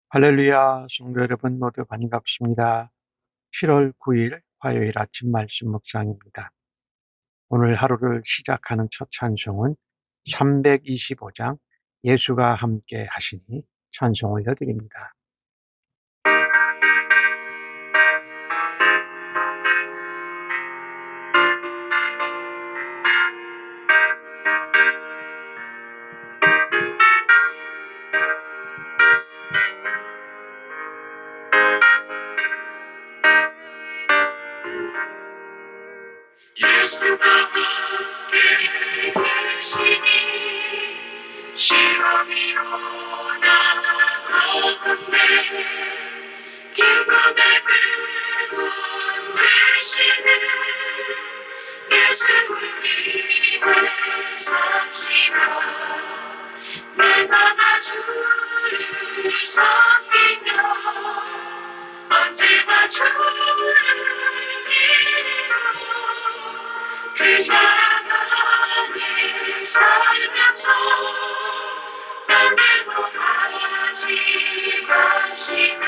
할렐루야, 성도 여러분 모두 반갑습니다. 7월 9일 화요일 아침 말씀 묵상입니다. 오늘 하루를 시작하는 첫 찬송은 325장 예수가 함께 하시니 찬송 올려드립니다. 예수가 함께 계시니 시험이 오나 가운데 기쁨의 근원 되시는 예수를 위해 삽시다. 날마다 주를 섬기며 언제나 주를 기리로 그 사랑 안에 살면서 딴 데로 가지 맙시다.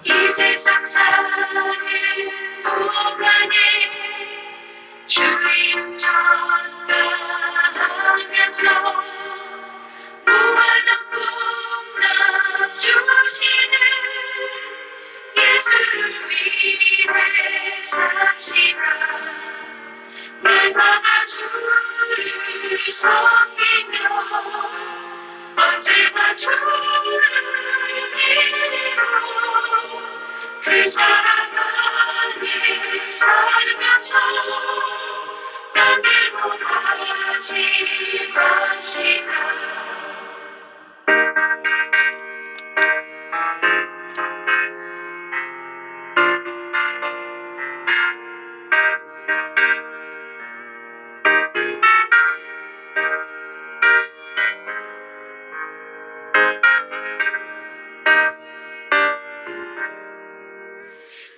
이 세상 사는 동안에 주님 전파하면서 무한한 복락 주시는 예수를 위해 삽시다. 날마다 주를 섬기며 언제나 주를 기리로 그 사랑 안에 살면서 딴 데로 가지 맙시다.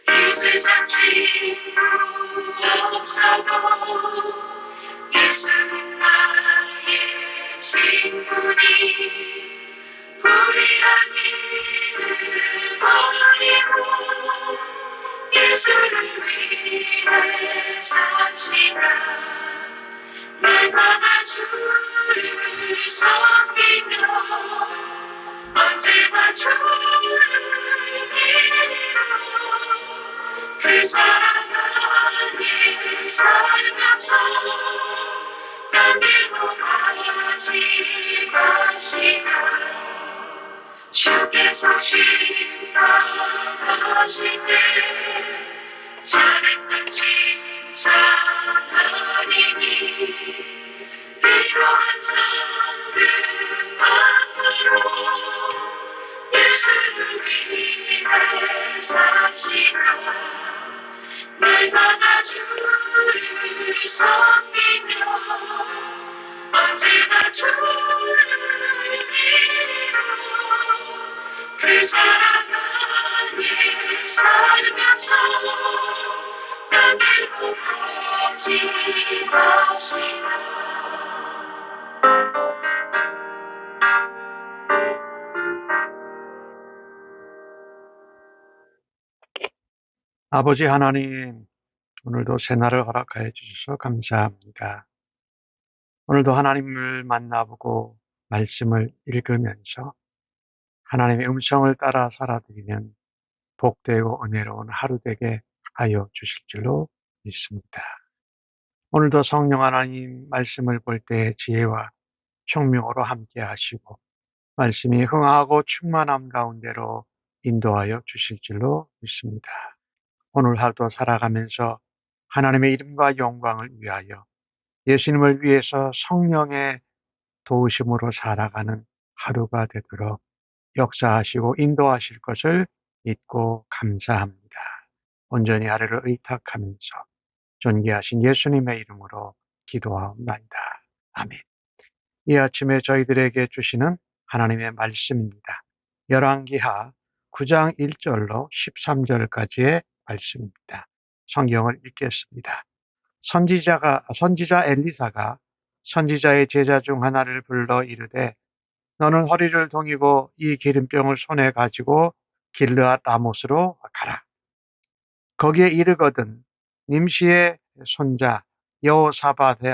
이 세상 친구 없어도 예수는 나의 친구니 불의한 일을 버리고 예수를 위해 삽시다. 날마다 주를 섬기며 언제나 주를 기리로 그 사랑 안에 살면서 딴 데로 가지 맙시다. 주께서 심판하실 때 잘했던 칭찬하리니 이러한 상급 앞으로 예수를 위해 삽시다. 날마다 주를 섬기며 언제나 주를 기리로 그 사랑 안에 살면서 딴 데로 가지 맙시다. 아버지 하나님, 오늘도 새날을 허락하여 주셔서 감사합니다. 오늘도 하나님을 만나보고 말씀을 읽으면서 하나님의 음성을 따라 살아드리는 복되고 은혜로운 하루 되게 하여 주실 줄로 믿습니다. 오늘도 성령 하나님 말씀을 볼 때 지혜와 총명으로 함께 하시고 말씀이 흥하고 충만함 가운데로 인도하여 주실 줄로 믿습니다. 오늘 하루도 살아가면서 하나님의 이름과 영광을 위하여 예수님을 위해서 성령의 도우심으로 살아가는 하루가 되도록 역사하시고 인도하실 것을 믿고 감사합니다. 온전히 하루를 의탁하면서 존귀하신 예수님의 이름으로 기도하옵나이다. 아멘. 이 아침에 저희들에게 주시는 하나님의 말씀입니다. 열왕기하 9장 1절로 13절까지의 말씀입니다. 성경을 읽겠습니다. 선지자 엘리사가 선지자의 제자 중 하나를 불러 이르되 너는 허리를 동이고 이 기름병을 손에 가지고 길르앗 라못으로 가라. 거기에 이르거든 님시의 손자 여호사밧의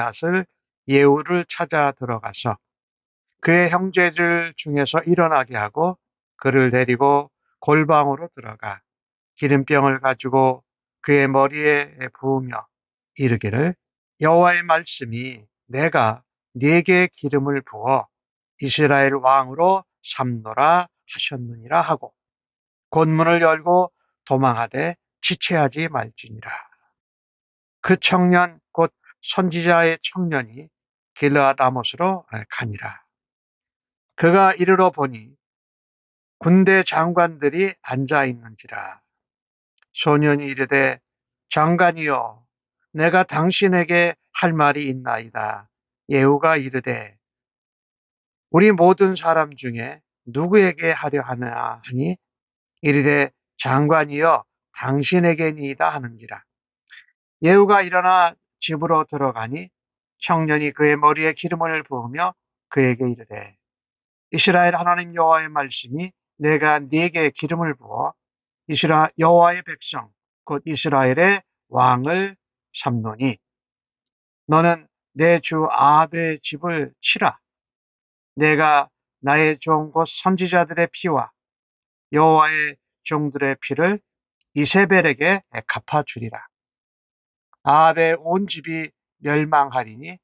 예후를 찾아 들어가서 그의 형제들 중에서 일어나게 하고 그를 데리고 골방으로 들어가 기름병을 가지고 그의 머리에 부으며 이르기를 여호와의 말씀이 내가 네게 기름을 부어 이스라엘 왕으로 삼노라 하셨느니라 하고 곧 문을 열고 도망하되 지체하지 말지니라. 그 청년 곧 선지자의 청년이 길르앗 라못으로 가니라. 그가 이르러 보니 군대 장관들이 앉아 있는지라. 소년이 이르되 장관이여 내가 당신에게 할 말이 있나이다. 예후가 이르되 우리 모든 사람 중에 누구에게 하려 하나 하니 이르되 장관이여 당신에게니이다 하는지라. 예후가 일어나 집으로 들어가니 청년이 그의 머리에 기름을 부으며 그에게 이르되 이스라엘 하나님 여호와의 말씀이 내가 네게 기름을 부어 여호와의 백성 곧 이스라엘의 왕을 삼노니 너는 내 주 아합의 집을 치라. 내가 나의 종 곧 선지자들의 피와 여호와의 종들의 피를 이세벨에게 갚아주리라. 아합의 온 집이 멸망하리니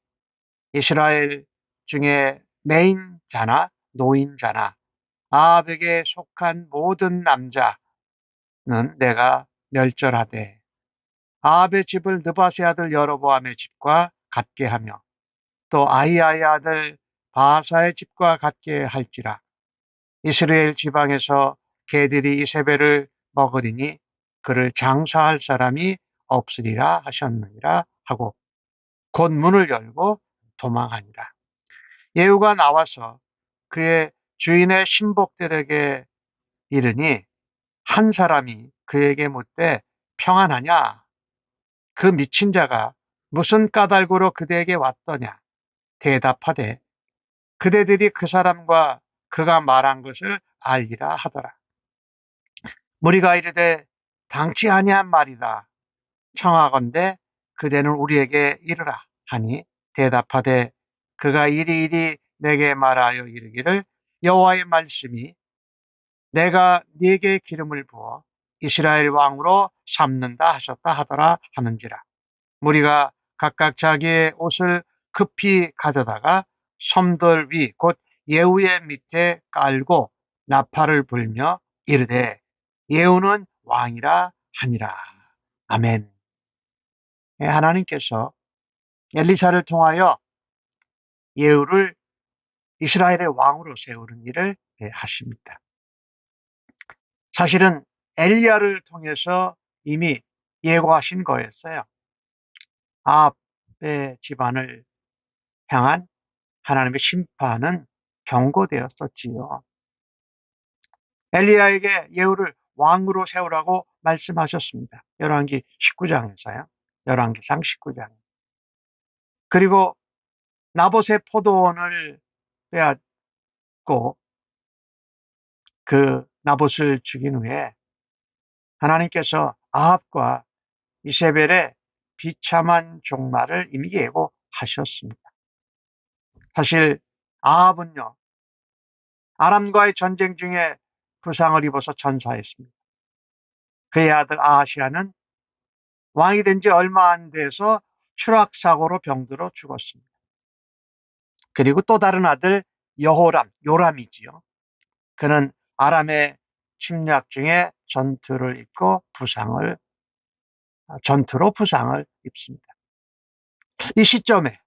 이스라엘 중에 매인 자나 노인 자나 아합에게 속한 모든 남자는 내가 멸절하되 아합의 집을 느바세 아들 여로보암의 집과 같게 하며 또 아히야의 아들 바하사의 집과 같게 할지라. 이스라엘 지방에서 개들이 이세벨을 먹으리니 그를 장사할 사람이 없으리라 하셨느니라 하고 곧 문을 열고 도망하니라. 예후가 나와서 그의 주인의 신복들에게 이르니 한 사람이 그에게 묻되 평안하냐? 그 미친 자가 무슨 까닭으로 그대에게 왔더냐? 대답하되 그대들이 그 사람과 그가 말한 것을 알리라 하더라. 무리가 이르되 당치 아니한 말이다. 청하건대 그대는 우리에게 이르라 하니 대답하되 그가 이리이리 내게 말하여 이르기를 여호와의 말씀이 내가 네게 기름을 부어 이스라엘 왕으로 삼는다 하셨다 하더라 하는지라. 무리가 각각 자기의 옷을 급히 가져다가 섬돌 위 곧 예후의 밑에 깔고 나팔을 불며 이르되 예후는 왕이라 하니라. 아멘. 하나님께서 엘리사를 통하여 예후를 이스라엘의 왕으로 세우는 일을 하십니다. 사실은 엘리야를 통해서 이미 예고하신 거였어요. 아합의 집안을 향한 하나님의 심판은 경고되었었지요. 엘리야에게 예후를 왕으로 세우라고 말씀하셨습니다. 열왕기 19장에서요. 열왕기상 19장. 그리고 나봇의 포도원을 빼앗고 그 나봇을 죽인 후에 하나님께서 아합과 이세벨의 비참한 종말을 이미 예고하셨습니다. 사실 아합은요, 아람과의 전쟁 중에 부상을 입어서 전사했습니다. 그의 아들 아하시아는 왕이 된 지 얼마 안 돼서 추락사고로 병들어 죽었습니다. 그리고 또 다른 아들 요람이지요. 그는 아람의 침략 중에 전투로 부상을 입습니다. 이 시점에,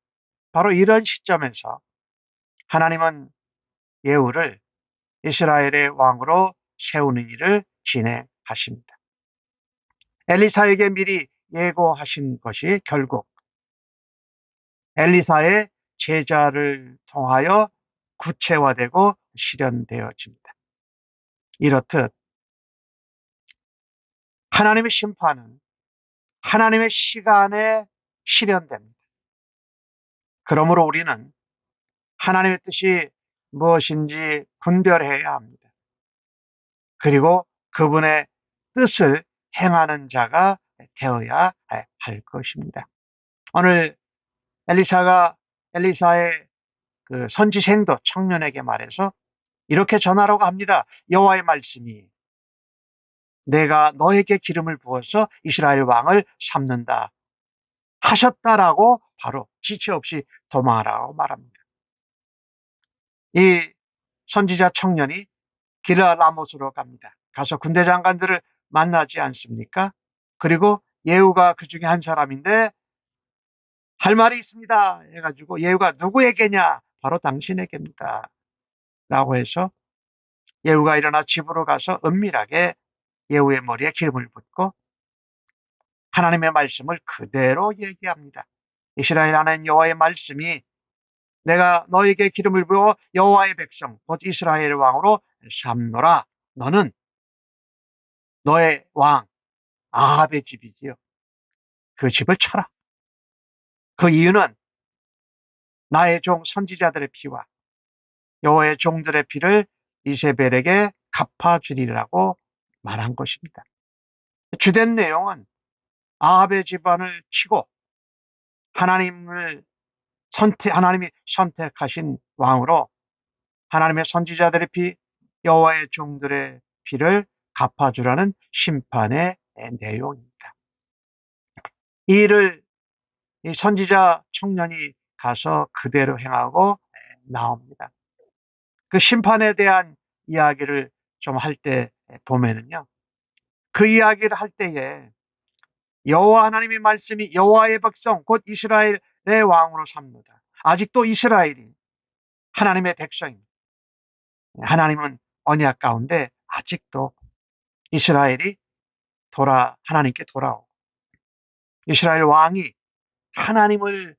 바로 이런 시점에서 하나님은 예후를 이스라엘의 왕으로 세우는 일을 진행하십니다. 엘리사에게 미리 예고하신 것이 결국 엘리사의 제자를 통하여 구체화되고 실현되어집니다. 이렇듯 하나님의 심판은 하나님의 시간에 실현됩니다. 그러므로 우리는 하나님의 뜻이 무엇인지 분별해야 합니다. 그리고 그분의 뜻을 행하는 자가 되어야 할 것입니다. 오늘 엘리사의 그 선지생도 청년에게 말해서 이렇게 전하라고 합니다. 여호와의 말씀이 내가 너에게 기름을 부어서 이스라엘 왕을 삼는다 하셨다라고 바로 지체 없이 도망하라고 말합니다. 이 선지자 청년이 길라 라못으로 갑니다. 가서 군대 장관들을 만나지 않습니까? 그리고 예후가 그 중에 한 사람인데 할 말이 있습니다 해가지고 예후가 누구에게냐? 바로 당신에게입니다 라고 해서 예후가 일어나 집으로 가서 은밀하게 예후의 머리에 기름을 붓고 하나님의 말씀을 그대로 얘기합니다. 이스라엘 하나님 여호와의 말씀이 내가 너에게 기름을 부어 여호와의 백성 곧 이스라엘 왕으로 삼노라. 너는 너의 왕 아합의 집이지요. 그 집을 쳐라. 그 이유는 나의 종 선지자들의 피와 여호와의 종들의 피를 이세벨에게 갚아주리라고 말한 것입니다. 주된 내용은 아합의 집안을 치고 하나님이 선택하신 왕으로 하나님의 선지자들의 피, 여호와의 종들의 피를 갚아주라는 심판의 내용입니다. 이 일을 이 선지자 청년이 가서 그대로 행하고 나옵니다. 그 심판에 대한 이야기를 좀 할 때 보면은요. 그 이야기를 할 때에 여호와 하나님의 말씀이 여호와의 백성 곧 이스라엘의 왕으로 삼는다. 아직도 이스라엘이 하나님의 백성입니다. 하나님은 언약 가운데 아직도 이스라엘이 하나님께 돌아오고 이스라엘 왕이 하나님을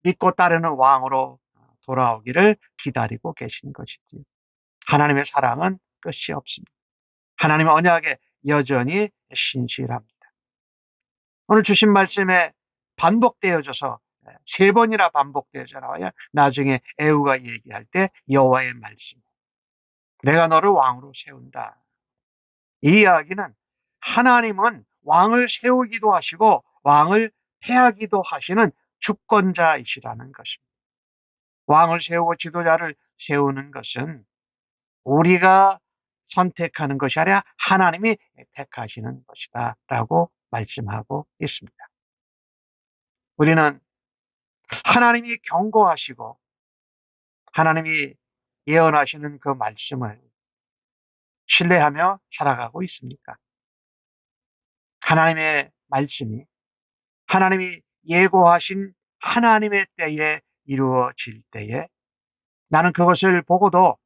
믿고 따르는 왕으로 돌아오기를 기다리고 계신 것이지. 하나님의 사랑은 끝이 없습니다. 하나님의 언약에 여전히 신실합니다. 오늘 주신 말씀에 반복되어져서 세 번이나 반복되어져 나와요. 나중에 에후가 얘기할 때 여호와의 말씀. 내가 너를 왕으로 세운다. 이 이야기는 하나님은 왕을 세우기도 하시고 왕을 패하기도 하시는 주권자이시라는 것입니다. 왕을 세우고 지도자를 세우는 것은 우리가 선택하는 것이 아니라 하나님이 택하시는 것이다 라고 말씀하고 있습니다. 우리는 하나님이 경고하시고 하나님이 예언하시는 그 말씀을 신뢰하며 살아가고 있습니까? 하나님의 말씀이 하나님이 예고하신 하나님의 때에 이루어질 때에 나는 그것을 보고도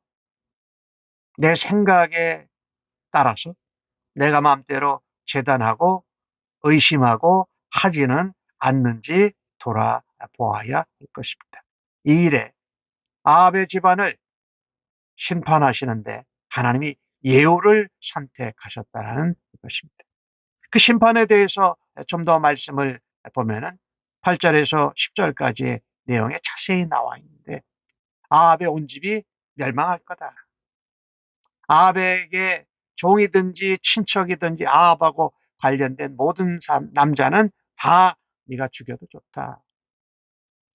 내 생각에 따라서 내가 마음대로 재단하고 의심하고 하지는 않는지 돌아보아야 할 것입니다. 이 일에 아합의 집안을 심판하시는데 하나님이 예후를 선택하셨다는 것입니다. 그 심판에 대해서 좀 더 말씀을 보면은 8절에서 10절까지의 내용에 자세히 나와 있는데 아합의 온 집이 멸망할 거다. 아합에게 종이든지 친척이든지 아합하고 관련된 모든 남자는 다 네가 죽여도 좋다.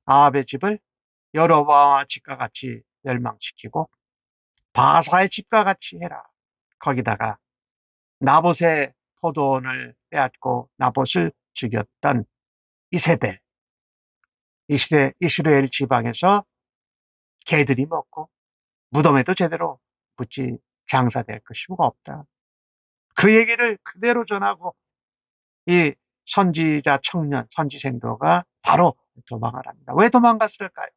아합의 집을 여로보암의 집과 같이 멸망시키고 바사의 집과 같이 해라. 거기다가 나봇의 포도원을 빼앗고 나봇을 죽였던 이세벨, 이스라엘 지방에서 개들이 먹고 무덤에도 제대로 묻지 장사될 것이 없다. 그 얘기를 그대로 전하고 이 선지자 청년, 선지생도가 바로 도망을 합니다. 왜 도망갔을까요?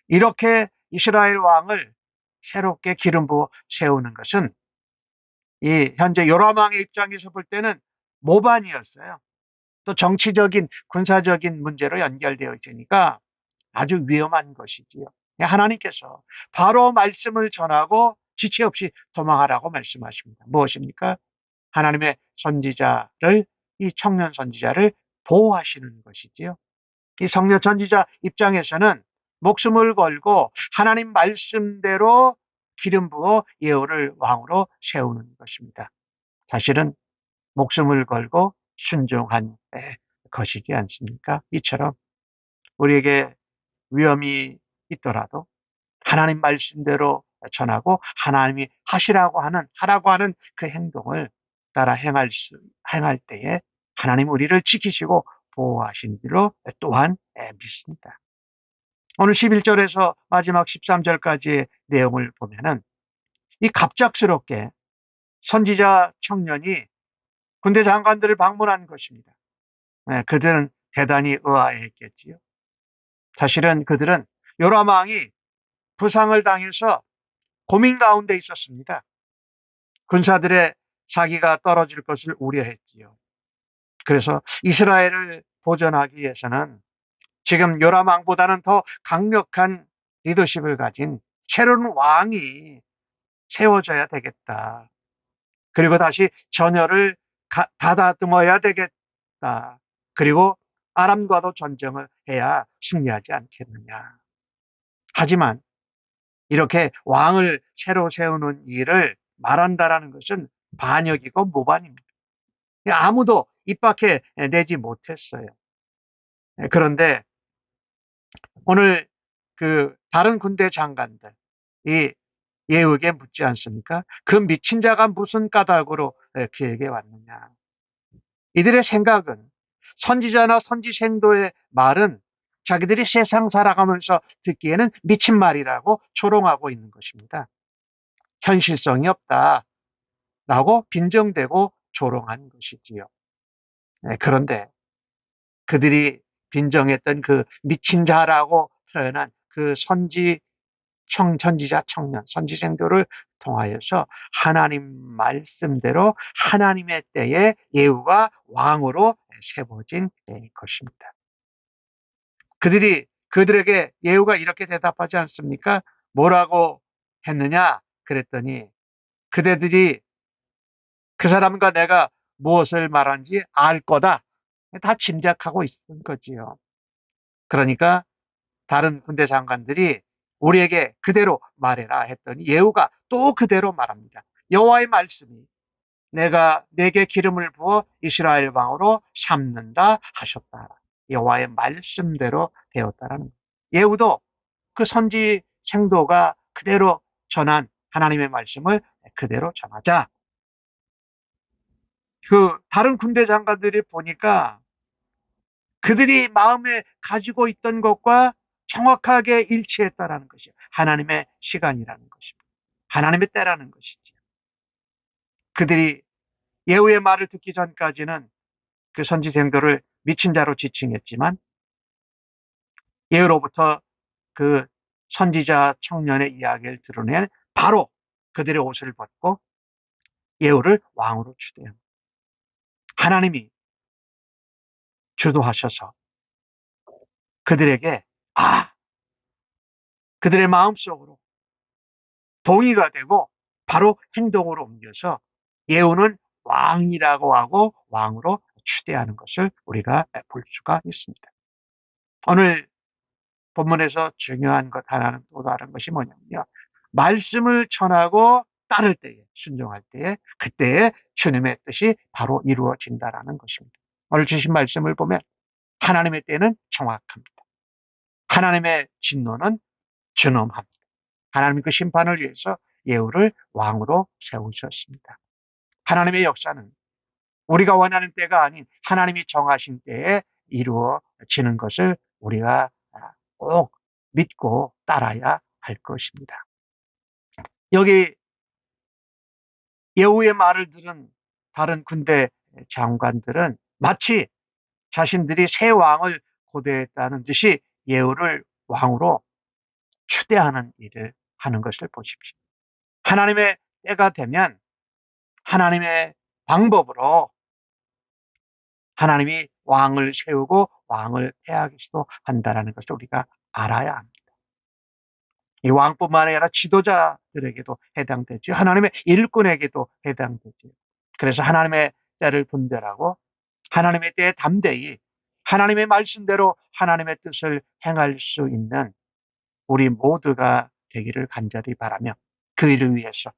이렇게 이스라엘 왕을 새롭게 기름 부어 세우는 것은 이 현재 요람 왕의 입장에서 볼 때는 모반이었어요. 또 정치적인 군사적인 문제로 연결되어 있으니까 아주 위험한 것이지요. 하나님께서 바로 말씀을 전하고 지체 없이 도망하라고 말씀하십니다. 무엇입니까? 하나님의 선지자를 이 청년 선지자를 보호하시는 것이지요. 이 청년 선지자 입장에서는 목숨을 걸고 하나님 말씀대로 기름 부어 예후를 왕으로 세우는 것입니다. 사실은 목숨을 걸고 순종한 것이지 않습니까? 이처럼 우리에게 위험이 있더라도 하나님 말씀대로 전하고 하나님이 하라고 하는 그 행동을 따라 행할 때에 하나님 우리를 지키시고 보호하신 줄로 또한 믿습니다. 오늘 11절에서 마지막 13절까지의 내용을 보면은 이 갑작스럽게 선지자 청년이 군대 장관들을 방문한 것입니다. 그들은 대단히 의아해했겠지요. 사실은 그들은 요람 왕이 부상을 당해서 고민 가운데 있었습니다. 군사들의 사기가 떨어질 것을 우려했지요. 그래서 이스라엘을 보존하기 위해서는 지금 요람 왕보다는 더 강력한 리더십을 가진 새로운 왕이 세워져야 되겠다. 그리고 다시 전열을 다다듬어야 되겠다. 그리고 아람과도 전쟁을 해야 승리하지 않겠느냐. 하지만 이렇게 왕을 새로 세우는 일을 말한다라는 것은 반역이고 모반입니다. 아무도 입 밖에 내지 못했어요. 그런데 오늘 그 다른 군대 장관들, 이 예후에게 묻지 않습니까? 그 미친 자가 무슨 까닭으로 그에게 왔느냐. 이들의 생각은 선지자나 선지생도의 말은 자기들이 세상 살아가면서 듣기에는 미친 말이라고 조롱하고 있는 것입니다. 현실성이 없다라고 빈정대고 조롱한 것이지요. 그런데 그들이 빈정했던 그 미친 자라고 표현한 그 선지자 청년, 선지생도를 통하여서 하나님 말씀대로 하나님의 때에 예후가 왕으로 세워진 것입니다. 그들에게 예후가 이렇게 대답하지 않습니까? 뭐라고 했느냐? 그랬더니 그대들이 그 사람과 내가 무엇을 말한지 알 거다. 다 짐작하고 있는 거지요. 그러니까 다른 군대 장관들이 우리에게 그대로 말해라 했더니 예후가 또 그대로 말합니다. 여호와의 말씀이 내가 내게 기름을 부어 이스라엘 왕으로 삼는다 하셨다. 여호와의 말씀대로 되었다라는 거예요. 예후도 그 선지 생도가 그대로 전한 하나님의 말씀을 그대로 전하자. 그 다른 군대 장관들이 보니까 그들이 마음에 가지고 있던 것과 정확하게 일치했다라는 것이요. 하나님의 시간이라는 것입니다. 하나님의 때라는 것이죠. 그들이 예후의 말을 듣기 전까지는 그 선지생도를 미친 자로 지칭했지만 예후로부터 그 선지자 청년의 이야기를 들어낸 바로 그들의 옷을 벗고 예후를 왕으로 추대합니다. 하나님이 주도하셔서 그들에게 그들의 마음속으로 동의가 되고 바로 행동으로 옮겨서 예후는 왕이라고 하고 왕으로 추대하는 것을 우리가 볼 수가 있습니다. 오늘 본문에서 중요한 것 하나는 또 다른 것이 뭐냐면요. 말씀을 전하고 따를 때에, 순종할 때에, 그때에 주님의 뜻이 바로 이루어진다라는 것입니다. 오늘 주신 말씀을 보면 하나님의 때는 정확합니다. 하나님의 진노는 준엄합니다. 하나님 그 심판을 위해서 예후를 왕으로 세우셨습니다. 하나님의 역사는 우리가 원하는 때가 아닌 하나님이 정하신 때에 이루어지는 것을 우리가 꼭 믿고 따라야 할 것입니다. 여기 예후의 말을 들은 다른 군대 장관들은 마치 자신들이 새 왕을 고대했다는 듯이 예후를 왕으로 추대하는 일을 하는 것을 보십시오. 하나님의 때가 되면 하나님의 방법으로 하나님이 왕을 세우고 왕을 폐하기도 한다는 것을 우리가 알아야 합니다. 이 왕뿐만 아니라 지도자들에게도 해당되죠. 하나님의 일꾼에게도 해당되죠. 그래서 하나님의 때를 분별하고 하나님의 때에 담대히 하나님의 말씀대로 하나님의 뜻을 행할 수 있는 우리 모두가 되기를 간절히 바라며 그 일을 위해서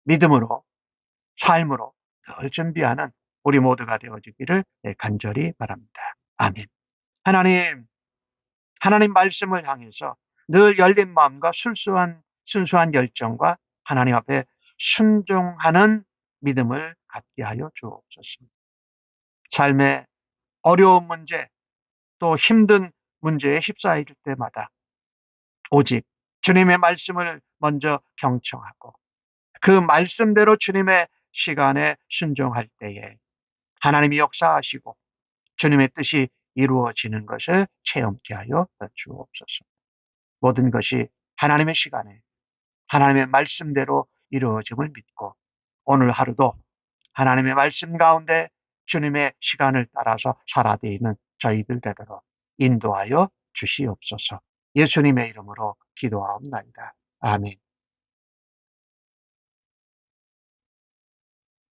믿음으로 삶으로 늘 준비하는 우리 모두가 되어지기를 간절히 바랍니다. 아멘. 하나님 말씀을 향해서 늘 열린 마음과 순수한 열정과 하나님 앞에 순종하는 믿음을 갖게 하여 주옵소서. 삶의 어려운 문제 또 힘든 문제에 휩싸일 때마다 오직 주님의 말씀을 먼저 경청하고 그 말씀대로 주님의 시간에 순종할 때에 하나님이 역사하시고 주님의 뜻이 이루어지는 것을 체험케 하여 주옵소서. 모든 것이 하나님의 시간에 하나님의 말씀대로 이루어짐을 믿고 오늘 하루도 하나님의 말씀 가운데 주님의 시간을 따라서 살아내는 저희들 되도록 인도하여 주시옵소서. 예수님의 이름으로 기도하옵나이다. 아멘.